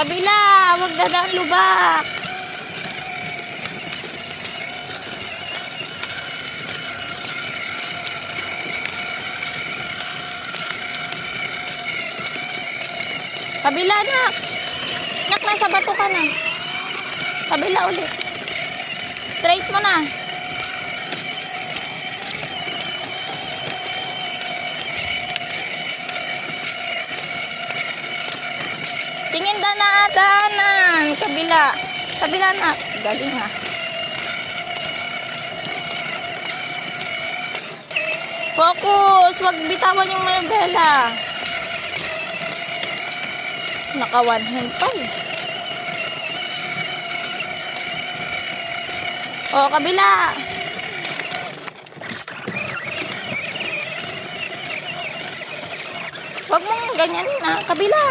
Kabila, wag dadaan lubak. Kabila, nak. Nak, nasa bato ka na. Kabila ulit. Straight mo na. Tingin na daanan. Kabila. Kabila, nak. Galing ha. Focus. Wag bitawan yung manubela. Naka one hand pa eh. O, kabila. Huwag mong ganyan na. Kabila.